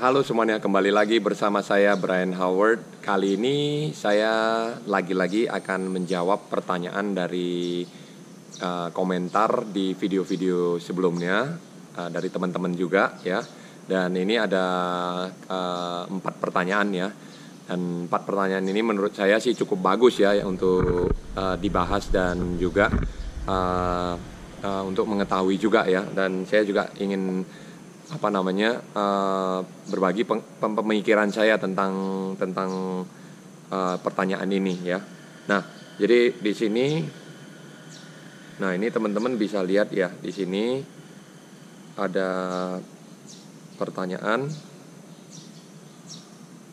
Halo semuanya, kembali lagi bersama saya Brian Howard. Kali ini saya lagi-lagi akan menjawab pertanyaan dari komentar di video-video sebelumnya dari teman-teman juga ya. Dan ini ada 4 pertanyaan ya. Dan 4 pertanyaan ini menurut saya sih cukup bagus ya untuk dibahas dan juga untuk mengetahui juga ya. Dan saya juga ingin berbagi pemikiran saya tentang pertanyaan ini ya. Nah, jadi di sini, nah ini teman-teman bisa lihat ya, di sini ada pertanyaan.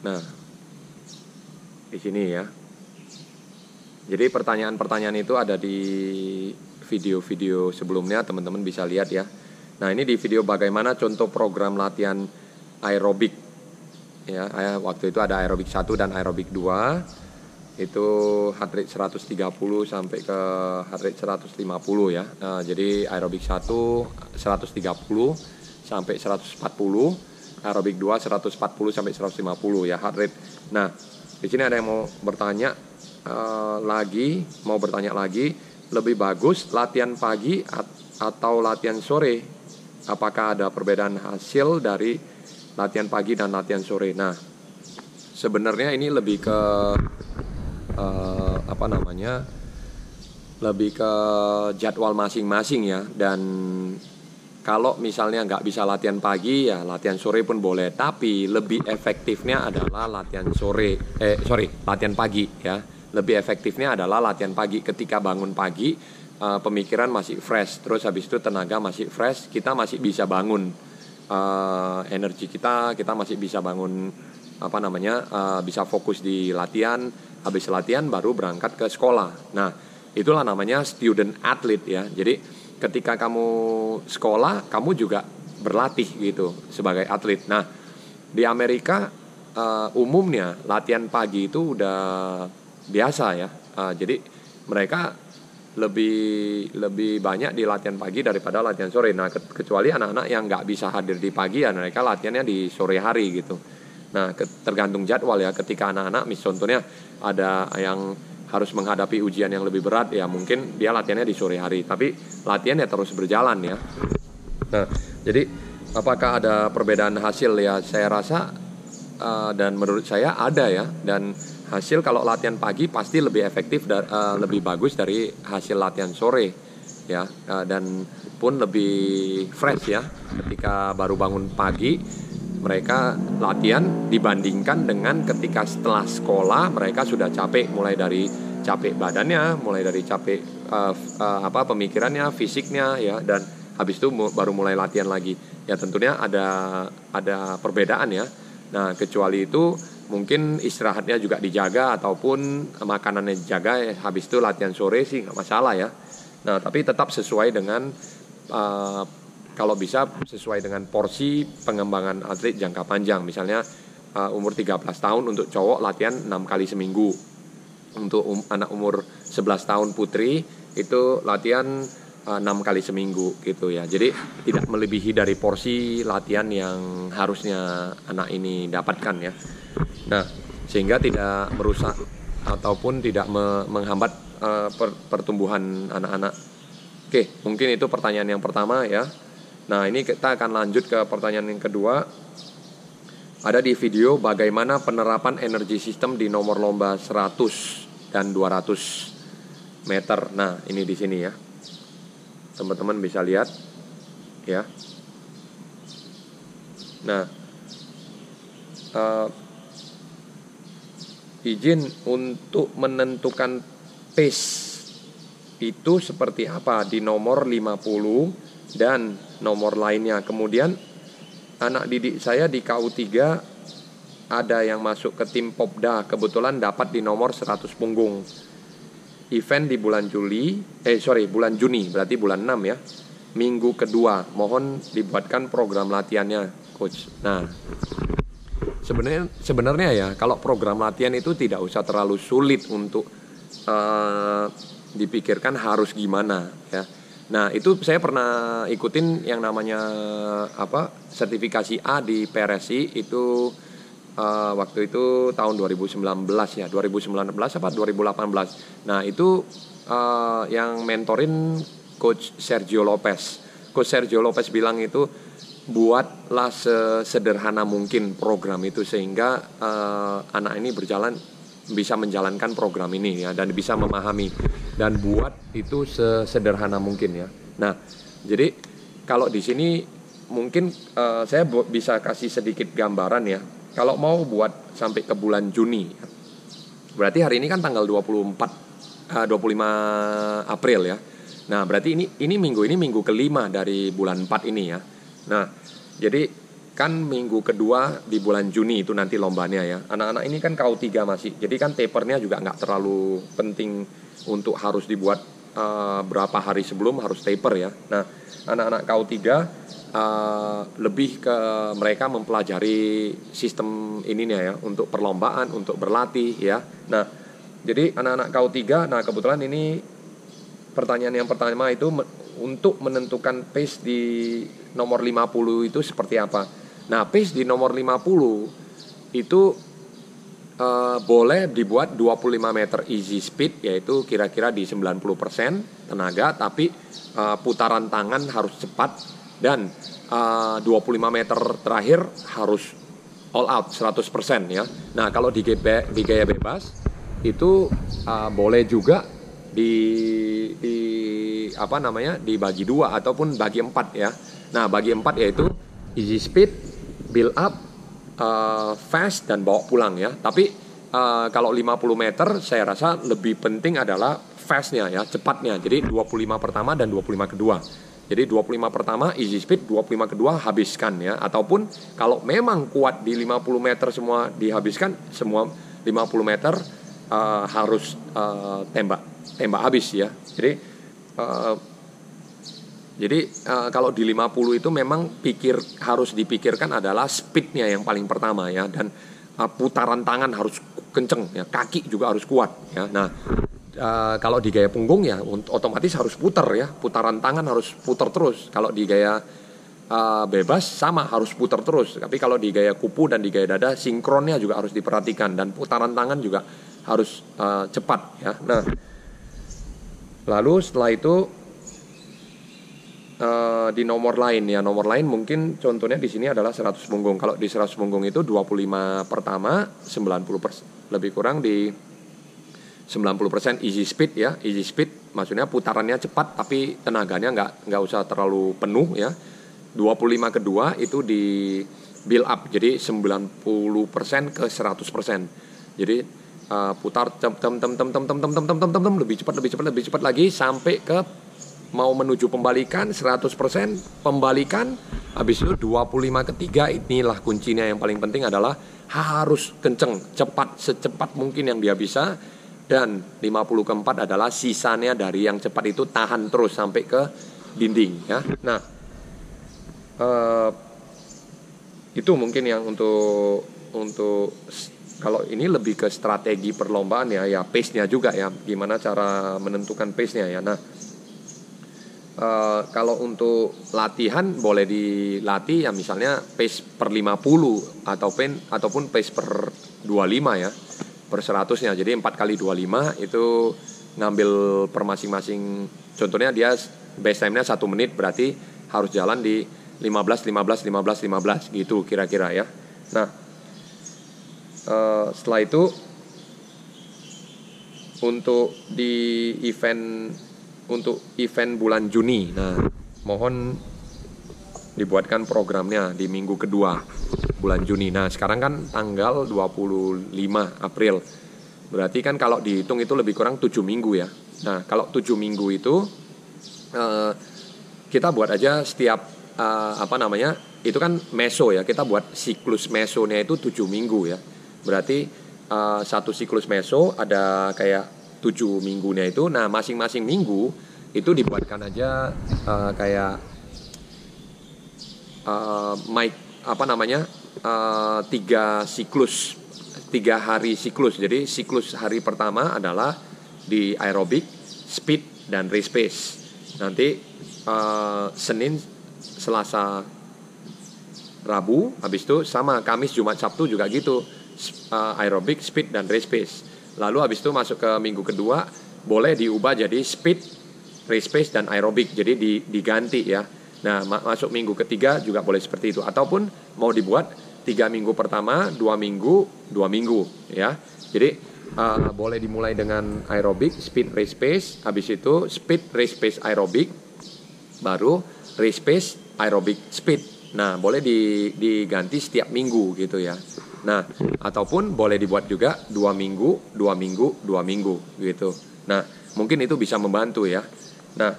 Nah, di sini ya. Jadi pertanyaan-pertanyaan itu ada di video-video sebelumnya, teman-teman bisa lihat ya. Nah, ini di video bagaimana contoh program latihan aerobik ya. Waktu itu ada aerobik 1 dan aerobik 2. Itu heart rate 130 sampai ke heart rate 150 ya. Nah, jadi aerobik 1 130 sampai 140, aerobik 2 140 sampai 150 ya heart rate. Nah, di sini ada yang mau bertanya lagi, lebih bagus latihan pagi atau latihan sore? Apakah ada perbedaan hasil dari latihan pagi dan latihan sore? Nah, sebenarnya ini lebih ke lebih ke jadwal masing-masing ya. Dan kalau misalnya nggak bisa latihan pagi ya latihan sore pun boleh. Tapi lebih efektifnya adalah latihan pagi ya. Lebih efektifnya adalah latihan pagi. Ketika bangun pagi, pemikiran masih fresh, terus habis itu tenaga masih fresh, kita masih bisa bangun energi kita masih bisa bangun bisa fokus di latihan. Habis latihan baru berangkat ke sekolah. Nah, itulah namanya student athlete ya. Jadi ketika kamu sekolah, kamu juga berlatih gitu sebagai atlet. Nah, di Amerika umumnya latihan pagi itu udah biasa ya. Jadi mereka lebih banyak di latihan pagi daripada latihan sore. Nah, kecuali anak-anak yang nggak bisa hadir di pagi ya mereka latihannya di sore hari gitu. Nah, tergantung jadwal ya. Ketika anak-anak contohnya ada yang harus menghadapi ujian yang lebih berat ya mungkin dia latihannya di sore hari. Tapi latihan ya terus berjalan ya. Nah, jadi apakah ada perbedaan hasil ya? Saya rasa dan menurut saya ada ya. Dan hasil kalau latihan pagi pasti lebih efektif dan lebih bagus dari hasil latihan sore ya, dan pun lebih fresh ya. Ketika baru bangun pagi mereka latihan dibandingkan dengan ketika setelah sekolah mereka sudah capek, mulai dari capek badannya, mulai dari capek pemikirannya, fisiknya ya, dan habis itu baru mulai latihan lagi ya. Tentunya ada perbedaan ya. Nah, kecuali itu mungkin istirahatnya juga dijaga ataupun makanannya dijaga ya. Habis itu latihan sore sih nggak masalah ya. Nah, tapi tetap sesuai dengan kalau bisa sesuai dengan porsi pengembangan atlet jangka panjang. Misalnya umur 13 tahun untuk cowok latihan 6 kali seminggu. Untuk anak umur 11 tahun putri itu latihan 6 kali seminggu gitu ya. Jadi tidak melebihi dari porsi latihan yang harusnya anak ini dapatkan ya. Nah, sehingga tidak merusak ataupun tidak menghambat pertumbuhan anak-anak. Oke, mungkin itu pertanyaan yang pertama ya. Nah, ini kita akan lanjut ke pertanyaan yang kedua. Ada di video bagaimana penerapan energi sistem di nomor lomba 100 dan 200 meter. Nah, ini di sini ya. Teman-teman bisa lihat ya. Nah, izin untuk menentukan pace itu seperti apa di nomor 50 dan nomor lainnya. Kemudian anak didik saya di KU3 ada yang masuk ke tim Popda, kebetulan dapat di nomor 100 punggung. Event di bulan bulan Juni, berarti bulan 6 ya. Minggu kedua, mohon dibuatkan program latihannya, coach. Nah, sebenarnya ya, kalau program latihan itu tidak usah terlalu sulit untuk dipikirkan harus gimana ya. Nah, itu saya pernah ikutin yang namanya sertifikasi A di PRSI itu waktu itu tahun 2019 ya, 2019 apa 2018. Nah, itu yang mentorin Coach Sergio Lopez. Coach Sergio Lopez bilang itu buatlah sesederhana mungkin program itu sehingga anak ini bisa menjalankan program ini ya, dan bisa memahami, dan buat itu sesederhana mungkin ya. Nah, jadi kalau di sini mungkin saya bisa kasih sedikit gambaran ya. Kalau mau buat sampai ke bulan Juni, berarti hari ini kan tanggal 25 April ya. Nah, berarti ini minggu kelima dari bulan 4 ini ya. Nah, jadi kan minggu kedua di bulan Juni itu nanti lombanya ya. Anak-anak ini kan KU3 masih, jadi kan tapernya juga nggak terlalu penting untuk harus dibuat berapa hari sebelum harus taper ya. Nah, anak-anak KU3 lebih ke mereka mempelajari sistem ininya ya, untuk perlombaan, untuk berlatih ya. Nah, jadi anak-anak KU3, nah kebetulan ini pertanyaan yang pertama itu untuk menentukan pace di nomor 50 itu seperti apa. Nah, pace di nomor 50 itu boleh dibuat 25 meter easy speed, yaitu kira-kira di 90% tenaga, tapi putaran tangan harus cepat, dan 25 meter terakhir harus all out 100% ya. Nah, kalau di gaya bebas itu boleh juga dibagi dua ataupun bagi 4 ya. Nah, bagi 4 yaitu easy speed, build up, fast, dan bawa pulang ya. Tapi kalau 50 meter saya rasa lebih penting adalah fastnya ya, cepatnya. Jadi 25 pertama dan 25 kedua. Jadi 25 pertama easy speed, 25 kedua habiskan ya. Ataupun kalau memang kuat di 50 meter semua dihabiskan, semua 50 meter harus tembak habis ya. Jadi kalau di 50 itu memang harus dipikirkan adalah speednya yang paling pertama ya, dan putaran tangan harus kenceng ya, kaki juga harus kuat ya. Nah, kalau di gaya punggung ya otomatis harus putar ya, putaran tangan harus putar terus. Kalau di gaya bebas sama harus putar terus. Tapi kalau di gaya kupu dan di gaya dada, sinkronnya juga harus diperhatikan, dan putaran tangan juga harus cepat ya. Nah, lalu setelah itu di nomor lain ya, nomor lain mungkin contohnya di sini adalah 100 punggung. Kalau di 100 punggung itu 25 pertama 90%, lebih kurang di 90% easy speed ya. Easy speed maksudnya putarannya cepat tapi tenaganya nggak usah terlalu penuh ya. 25 kedua itu di build up, jadi 90% ke 100%. Jadi putar lebih cepat lagi sampai ke mau menuju pembalikan 100%, pembalikan habis itu 25 ketiga. Inilah kuncinya, yang paling penting adalah harus kenceng, cepat, secepat mungkin yang dia bisa. Dan 50 keempat adalah sisanya dari yang cepat itu tahan terus sampai ke dinding ya. Nah, itu mungkin yang untuk kalau ini lebih ke strategi perlombaan ya pace-nya juga ya, gimana cara menentukan pace-nya ya. Nah, kalau untuk latihan boleh dilatih ya, misalnya pace per 50 ataupun pace per 25 ya, per 100-nya. Jadi 4 kali 25 itu ngambil per masing-masing. Contohnya dia base time-nya 1 menit, berarti harus jalan di 15 gitu kira-kira ya. Nah, setelah itu untuk event bulan Juni, nah mohon dibuatkan programnya di minggu kedua bulan Juni. Nah, sekarang kan tanggal 25 April. Berarti kan kalau dihitung itu lebih kurang 7 minggu ya. Nah, kalau 7 minggu itu kita buat aja setiap itu kan meso ya. Kita buat siklus mesonya itu 7 minggu ya. Berarti satu siklus meso ada kayak 7 minggunya itu. Nah, masing-masing minggu itu dibuatkan aja kayak 3 siklus, 3 hari siklus. Jadi siklus hari pertama adalah di aerobik, speed, dan race pace. Nanti Senin, Selasa, Rabu, habis itu sama Kamis, Jumat, Sabtu juga gitu, aerobik, speed, dan race pace. Lalu habis itu masuk ke minggu kedua, boleh diubah jadi speed, race pace, dan aerobik, jadi diganti ya. Nah, masuk minggu ketiga juga boleh seperti itu. Ataupun mau dibuat 3 minggu pertama, 2 minggu ya. Jadi boleh dimulai dengan aerobik, speed, race pace, habis itu speed, race pace, aerobik, baru race pace, aerobik, speed. Nah, boleh diganti setiap minggu gitu ya. Nah, ataupun boleh dibuat juga 2 minggu, 2 minggu, 2 minggu gitu. Nah, mungkin itu bisa membantu ya. Nah,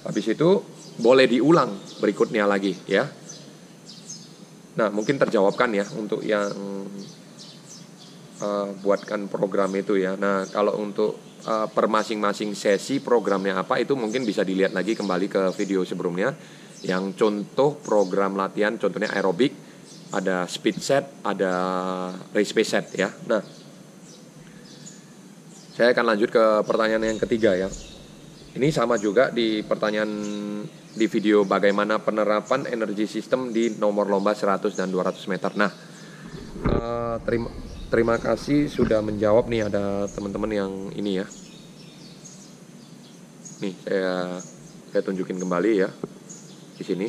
habis itu boleh diulang berikutnya lagi ya. Nah, mungkin terjawabkan ya untuk yang buatkan program itu ya. Nah, kalau untuk per masing-masing sesi programnya apa, itu mungkin bisa dilihat lagi kembali ke video sebelumnya. Yang contoh program latihan, contohnya aerobik, ada speed set, ada race pace set ya. Nah, saya akan lanjut ke pertanyaan yang ketiga ya. Ini sama juga di pertanyaan di video bagaimana penerapan energi sistem di nomor lomba 100 dan 200 meter. Nah, terima kasih sudah menjawab nih, ada teman-teman yang ini ya. Nih, saya tunjukin kembali ya di sini.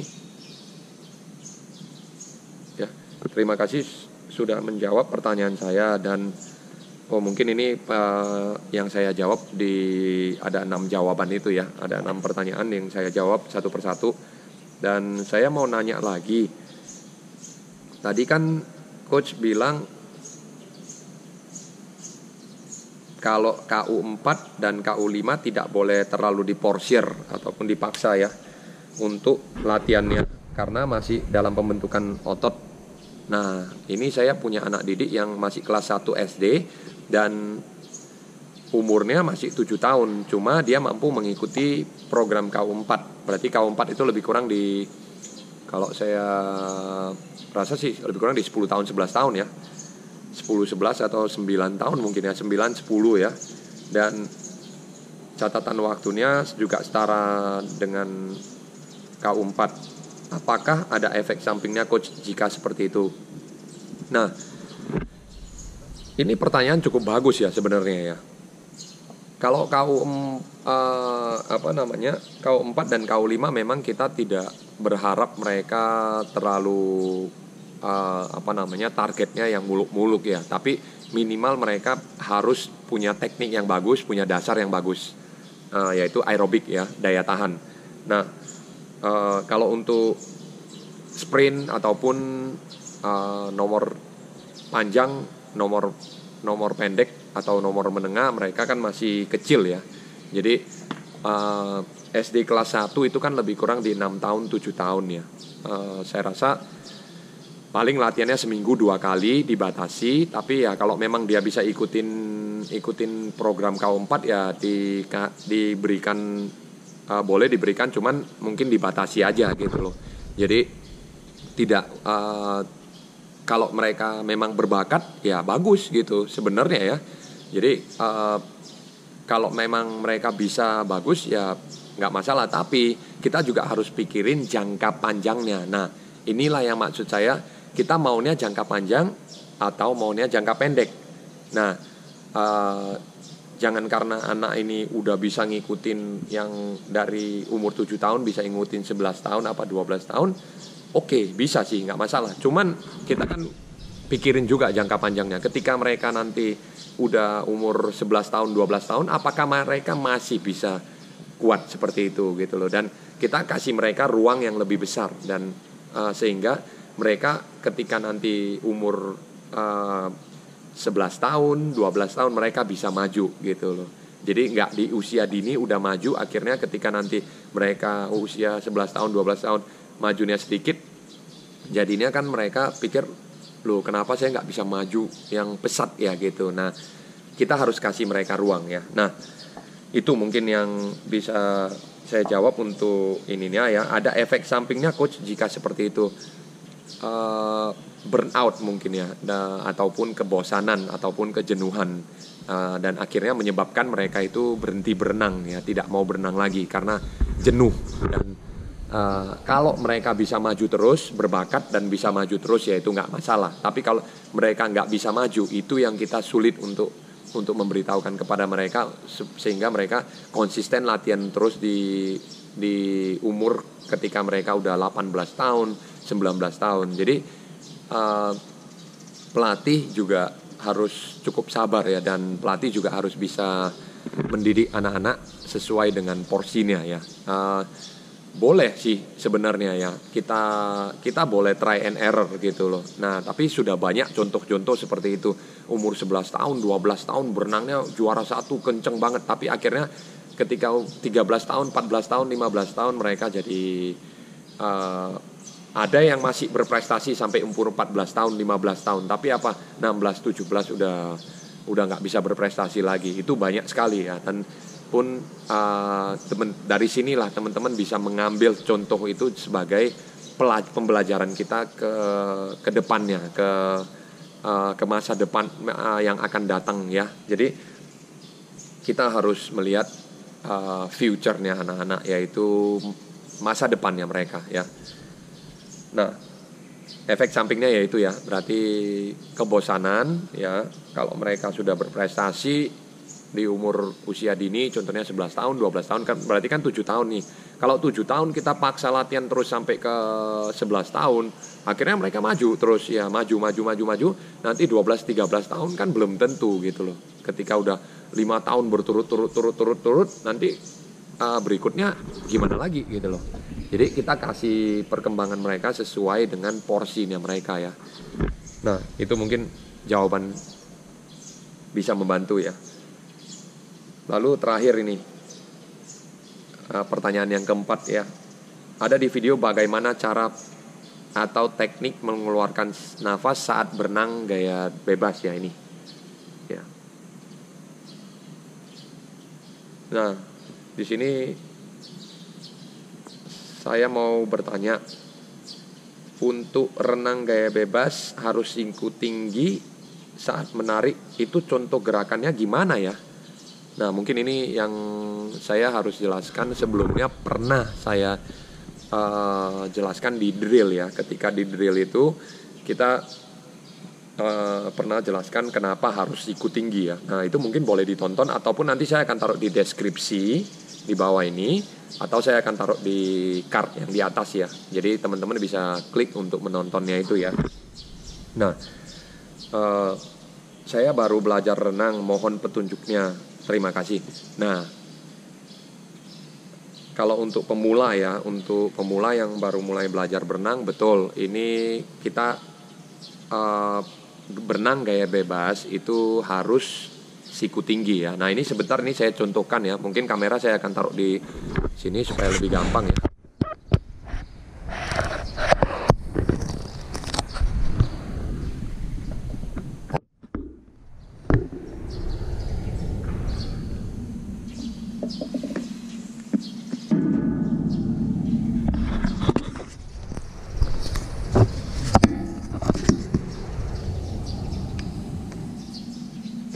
Ya, terima kasih sudah menjawab pertanyaan saya, dan mungkin ini yang saya jawab ada 6 jawaban itu ya. Ada 6 pertanyaan yang saya jawab satu persatu. Dan saya mau nanya lagi. Tadi kan coach bilang kalau KU4 dan KU5 tidak boleh terlalu diporsir ataupun dipaksa ya untuk latihannya, karena masih dalam pembentukan otot. Nah, ini saya punya anak didik yang masih kelas 1 SD dan umurnya masih 7 tahun, cuma dia mampu mengikuti program KU4. Berarti KU4 itu lebih kurang kalau saya rasa sih lebih kurang di 10 tahun, 11 tahun ya. 10, 11 atau 9 tahun mungkin ya, 9, 10 ya. Dan catatan waktunya juga setara dengan KU4. Apakah ada efek sampingnya coach jika seperti itu? Nah, ini pertanyaan cukup bagus ya sebenarnya ya. Kalau KU4 dan KU5 memang kita tidak berharap mereka terlalu targetnya yang muluk-muluk ya. Tapi minimal mereka harus punya teknik yang bagus, punya dasar yang bagus, yaitu aerobik ya, daya tahan. Nah, kalau untuk sprint ataupun nomor panjang, nomor pendek atau nomor menengah, mereka kan masih kecil ya. Jadi SD kelas 1 itu kan lebih kurang di 6 tahun, 7 tahun ya. Saya rasa paling latihannya seminggu 2 kali dibatasi. Tapi ya kalau memang dia bisa ikutin program KU4 ya diberikan, boleh diberikan, cuman mungkin dibatasi aja gitu loh. Jadi tidak kalau mereka memang berbakat ya bagus gitu sebenarnya ya. Jadi kalau memang mereka bisa bagus ya nggak masalah, tapi kita juga harus pikirin jangka panjangnya. Nah, inilah yang maksud saya, kita maunya jangka panjang atau maunya jangka pendek. Nah, jangan karena anak ini udah bisa ngikutin yang dari umur 7 tahun bisa ngikutin 11 tahun apa 12 tahun. Oke, bisa sih, nggak masalah. Cuman kita kan pikirin juga jangka panjangnya. Ketika mereka nanti udah umur 11 tahun, 12 tahun, apakah mereka masih bisa kuat seperti itu gitu loh. Dan kita kasih mereka ruang yang lebih besar, dan sehingga mereka ketika nanti umur 11 tahun, 12 tahun mereka bisa maju gitu loh. Jadi nggak di usia dini udah maju, akhirnya ketika nanti mereka usia 11 tahun, 12 tahun majunya sedikit, jadinya kan mereka pikir, loh kenapa saya nggak bisa maju yang pesat ya gitu. Nah, kita harus kasih mereka ruang ya. Nah, itu mungkin yang bisa saya jawab untuk ininya ya. Ada efek sampingnya coach jika seperti itu. Burnout mungkin ya, ataupun kebosanan ataupun kejenuhan, dan akhirnya menyebabkan mereka itu berhenti berenang ya, tidak mau berenang lagi karena jenuh. Dan Kalau mereka bisa maju terus, berbakat dan bisa maju terus ya itu nggak masalah. Tapi kalau mereka nggak bisa maju, itu yang kita sulit untuk memberitahukan kepada mereka sehingga mereka konsisten latihan terus di umur ketika mereka udah 18 tahun, 19 tahun. Jadi pelatih juga harus cukup sabar ya, dan pelatih juga harus bisa mendidik anak-anak sesuai dengan porsinya ya. Boleh sih sebenarnya ya, kita boleh try and error gitu loh. Nah tapi sudah banyak contoh-contoh seperti itu, umur 11 tahun 12 tahun berenangnya juara satu kenceng banget, tapi akhirnya ketika 13 tahun 14 tahun 15 tahun mereka jadi ada yang masih berprestasi sampai umur 14 tahun 15 tahun, tapi 16 17 udah nggak bisa berprestasi lagi. Itu banyak sekali ya, dan pun dari sinilah teman-teman bisa mengambil contoh itu sebagai pembelajaran kita ke depannya, ke masa depan yang akan datang ya. Jadi kita harus melihat future-nya anak-anak, yaitu masa depannya mereka ya. Nah, efek sampingnya yaitu ya berarti kebosanan ya. Kalau mereka sudah berprestasi di umur usia dini, contohnya 11 tahun, 12 tahun, kan berarti kan 7 tahun nih. Kalau 7 tahun kita paksa latihan terus sampai ke 11 tahun, akhirnya mereka maju terus ya, maju. Nanti 12 13 tahun kan belum tentu gitu loh. Ketika udah 5 tahun berturut-turut, nanti berikutnya gimana lagi gitu loh. Jadi kita kasih perkembangan mereka sesuai dengan porsinya mereka ya. Nah, itu mungkin jawaban bisa membantu ya. Lalu terakhir ini, pertanyaan yang keempat ya. Ada di video bagaimana cara atau teknik mengeluarkan nafas saat berenang gaya bebas ya ini. Ya. Nah, di sini saya mau bertanya, untuk renang gaya bebas harus siku tinggi saat menarik, itu contoh gerakannya gimana ya? Nah mungkin ini yang saya harus jelaskan. Sebelumnya pernah saya jelaskan di drill ya. Ketika di drill itu kita pernah jelaskan kenapa harus siku tinggi ya. Nah itu mungkin boleh ditonton, ataupun nanti saya akan taruh di deskripsi di bawah ini, atau saya akan taruh di card yang di atas ya. Jadi teman-teman bisa klik untuk menontonnya itu ya. Nah saya baru belajar renang, mohon petunjuknya. Terima kasih. Nah, kalau untuk pemula ya, untuk pemula yang baru mulai belajar berenang, betul, ini kita berenang gaya bebas itu harus siku tinggi ya. Nah ini sebentar, ini saya contohkan ya. Mungkin kamera saya akan taruh di sini supaya lebih gampang ya.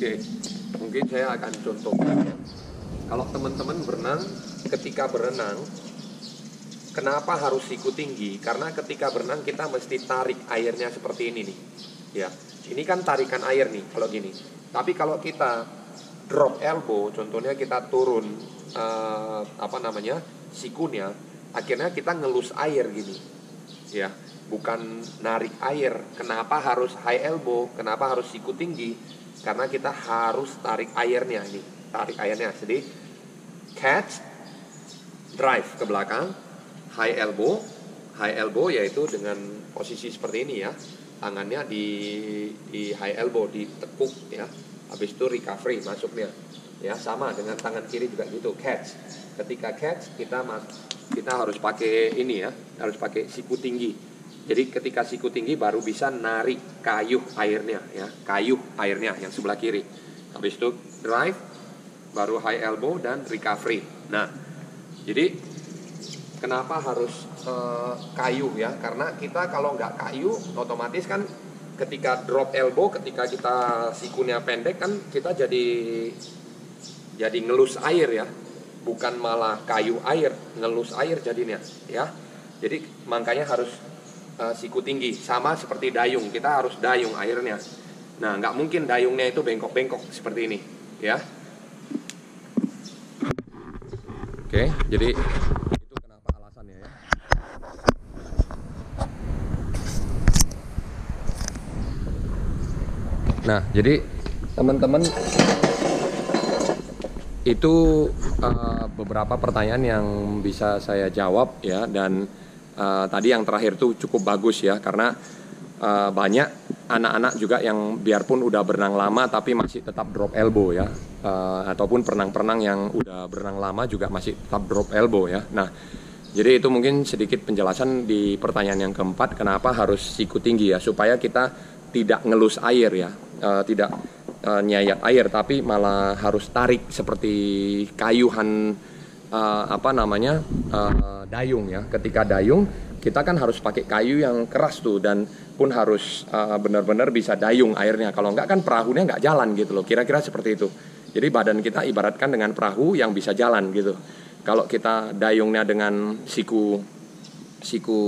Oke, mungkin saya akan contohkan ya. Kalau teman-teman berenang, ketika berenang, kenapa harus siku tinggi? Karena ketika berenang kita mesti tarik airnya seperti ini nih. Ya, ini kan tarikan air nih kalau gini. Tapi kalau kita drop elbow, contohnya kita turun sikunya, akhirnya kita ngelus air gini. Ya, bukan narik air. Kenapa harus high elbow? Kenapa harus siku tinggi? Karena kita harus tarik airnya ini, tarik airnya. Jadi catch, drive ke belakang, high elbow yaitu dengan posisi seperti ini ya, tangannya di high elbow, ditekuk ya. Habis itu recovery masuknya, ya sama dengan tangan kiri juga gitu, catch. Ketika catch kita harus pakai ini ya, harus pakai siku tinggi. Jadi ketika siku tinggi baru bisa narik kayuh airnya ya, kayuh airnya yang sebelah kiri. Habis itu drive, baru high elbow dan recovery. Nah, jadi kenapa harus kayuh ya? Karena kita kalau nggak kayuh, otomatis kan ketika drop elbow, ketika kita sikunya pendek kan kita jadi ngelus air ya, bukan malah kayuh air, ngelus air jadinya ya. Jadi makanya harus siku tinggi, sama seperti dayung, kita harus dayung airnya. Nah, nggak mungkin dayungnya itu bengkok-bengkok seperti ini, ya. Oke, jadi itu kenapa alasannya ya. Nah, jadi teman-teman, itu beberapa pertanyaan yang bisa saya jawab ya, dan tadi yang terakhir tuh cukup bagus ya, karena banyak anak-anak juga yang biarpun udah berenang lama tapi masih tetap drop elbow ya, ataupun perenang-perenang yang udah berenang lama juga masih tetap drop elbow ya. Nah, jadi itu mungkin sedikit penjelasan di pertanyaan yang keempat, kenapa harus siku tinggi ya, supaya kita tidak ngelus air ya, tidak nyayat air, tapi malah harus tarik seperti kayuhan dayung ya. Ketika dayung kita kan harus pakai kayu yang keras tuh, dan pun harus benar-benar bisa dayung airnya. Kalau enggak kan perahunya nggak jalan gitu loh, kira-kira seperti itu. Jadi badan kita ibaratkan dengan perahu yang bisa jalan gitu. Kalau kita dayungnya dengan siku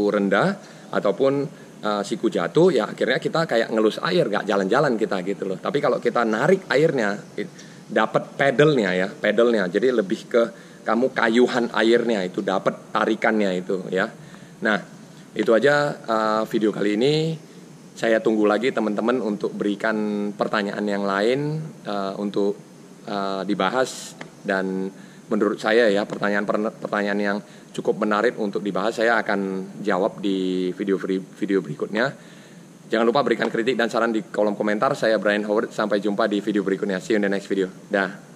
rendah ataupun siku jatuh ya, akhirnya kita kayak ngelus air, nggak jalan-jalan kita gitu loh. Tapi kalau kita narik airnya, dapat pedalnya, jadi lebih ke kamu kayuhan airnya itu, dapat tarikannya itu ya. Nah, itu aja video kali ini. Saya tunggu lagi teman-teman untuk berikan pertanyaan yang lain untuk dibahas, dan menurut saya ya pertanyaan yang cukup menarik untuk dibahas, saya akan jawab di video berikutnya. Jangan lupa berikan kritik dan saran di kolom komentar. Saya Brian Howard, sampai jumpa di video berikutnya. See you in the next video. Dah.